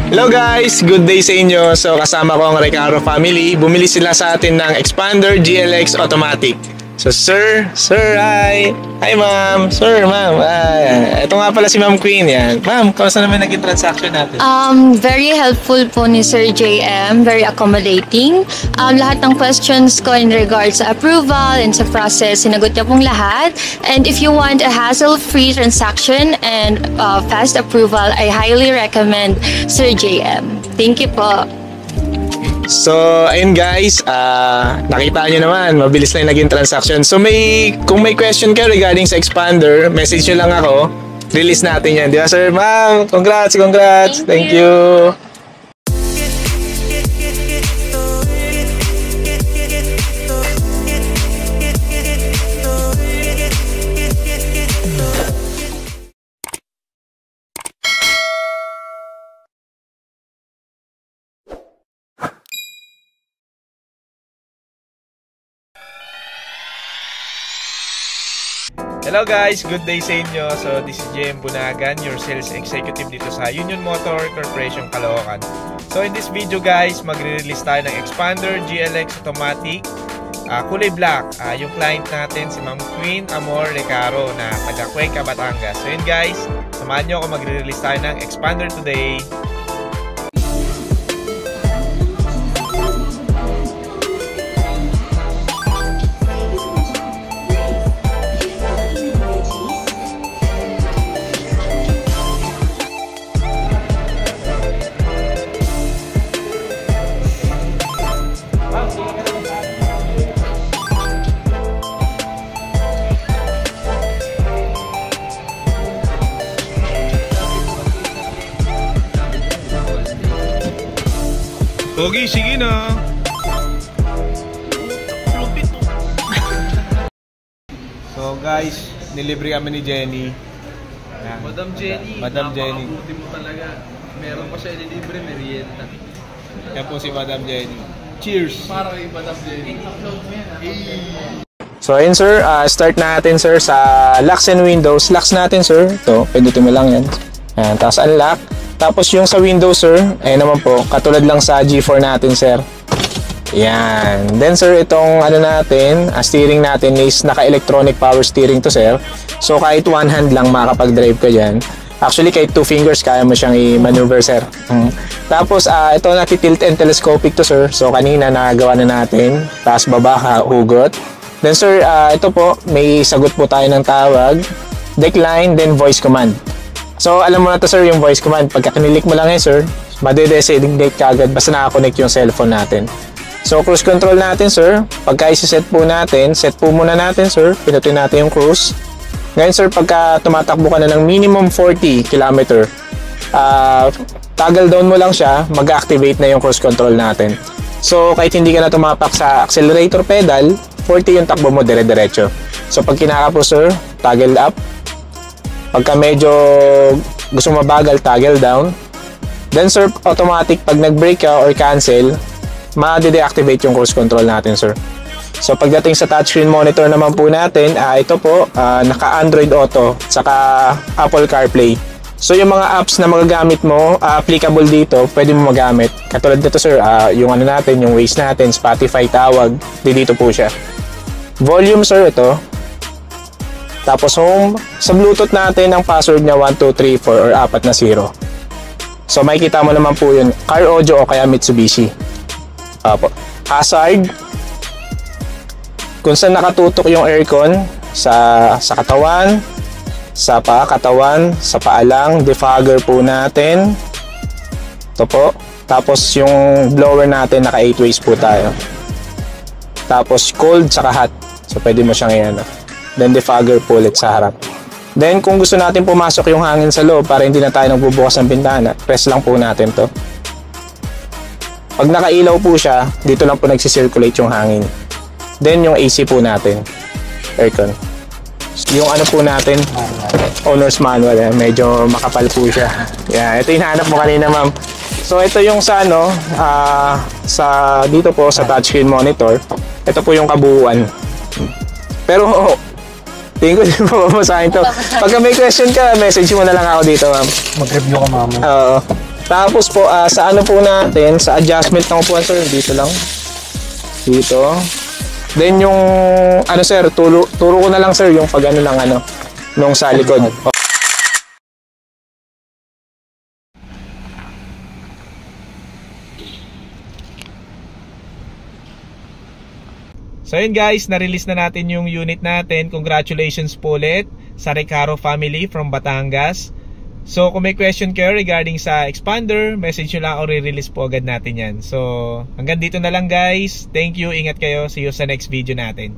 Hello guys! Good day sa inyo. So kasama ko ang Recaro family. Bumili sila sa atin ng Expander GLX Automatic. So sir, hi! Hi ma'am! Sir, ma'am! Ito nga pala si Ma'am Queen yan. Ma'am, kamusta naman naging transaction natin? Very helpful po ni Sir JM. Very accommodating. Lahat ng questions ko in regards sa approval and sa process, sinagot niya pong lahat. And if you want a hassle-free transaction and fast approval, I highly recommend Sir JM. Thank you po. So, ayun guys, nakita nyo naman, mabilis lang naging transaction. So, kung may question ka regarding sa Expander, message nyo lang ako. Release natin yan. Di ba, sir? Ma'am, congrats! Thank you! Hello guys, good day sa inyo. So this is JM Bunagan, your sales executive dito sa Union Motor Corporation Caloocan. So in this video guys, magre-release tayo ng Expander GLX Automatic, kulay black. Yung client natin si Ma'am Queen Amor Recaro na taga Cuenca, Batangas. So yun guys, samahan nyo ako, magre-release tayo ng Expander today. Pogi, sige na. So guys, nilibre kami ni Jenny. Madam Jenny, napakabuti mo talaga. Meron pa siya nilibre, merienda. Yan po si Madam Jenny. Cheers! Para kay Madam Jenny. So ayun sir, start natin sir sa locks and windows. Locks natin sir, ito, pindutin mo lang yan. Ayan, tapos unlock. Tapos yung sa Windows sir, ayun naman po, katulad lang sa G4 natin sir. Yan. Then sir, itong ano natin, steering natin is naka-electronic power steering to sir. So kahit one hand lang makakapag-drive ka dyan. Actually kahit 2 fingers kaya mo siyang i-maneuver sir. Tapos ito nati-tilt and telescopic to sir. So kanina nagawa na natin. Tapos baba, hugot. Then sir, ito po, may sagot po tayo ng tawag. Decline, then voice command. So, alam mo na to sir, yung voice command. Pagka kinilik mo lang sir, madedesignate ka agad basta nakakonect yung cellphone natin. So, cruise control natin sir. Pagka isi-set po natin, set po muna natin sir. Pinutin natin yung cruise. Ngayon sir, pagka tumatakbo ka na ng minimum 40 km, toggle down mo lang siya, mag-activate na yung cruise control natin. So, kahit hindi ka na tumapak sa accelerator pedal, 40 yung takbo mo dire-diretso. So, pag kinaka po sir, toggle up. Pagka medyo gusto mabagal, toggle down. Then sir, automatic pag nag-brake ka or cancel, ma-deactivate yung cruise control natin sir. So pagdating sa touchscreen monitor naman po natin, ito po, naka-Android Auto, saka Apple CarPlay. So yung mga apps na magagamit mo, applicable dito, pwede mo magamit. Katulad dito sir, yung ano natin, yung Waze natin, Spotify tawag, dito po siya. Volume sir, ito. Tapos home, sa Bluetooth natin, ang password niya 1234 or 4 na 0. So makikita mo naman po yun, car audio o kaya Mitsubishi. Hazard, kung saan nakatutok yung aircon, sa katawan, sa katawan, sa paalang, defogger po natin. Ito po. Tapos yung blower natin, naka 8 ways po tayo. Tapos cold saka hot. So pwede mo siyang yan. Then defogger po ulit sa harap. Then kung gusto natin pumasok yung hangin sa loob para hindi na tayo nagbubukas ng bintana, press lang po natin to. Pag nakailaw po siya, dito lang po nagsisirculate yung hangin. Then yung AC po natin, aircon. Yung ano po natin, owner's manual, medyo makapal po siya. Yeah, ito yung hinahanap mo kanina ma'am. So ito yung sa ano, sa dito po sa touchscreen monitor, ito po yung kabuuan. Pero tingin ko din mababasahin to. Pagka may question ka, message mo na lang ako dito, ma'am. Mag-review ka, mama. Oo. Tapos po, sa ano po natin, sa adjustment ng upuan sir, dito lang. Dito. Then yung, ano sir, turo ko na lang sir yung pag ano lang ano, nung sa likod. So yun guys, na-release na natin yung unit natin. Congratulations po ulit sa Recaro family from Batangas. So kung may question kayo regarding sa expander, message nyo lang o re-release po agad natin yan. So hanggang dito na lang guys. Thank you, ingat kayo. See you sa next video natin.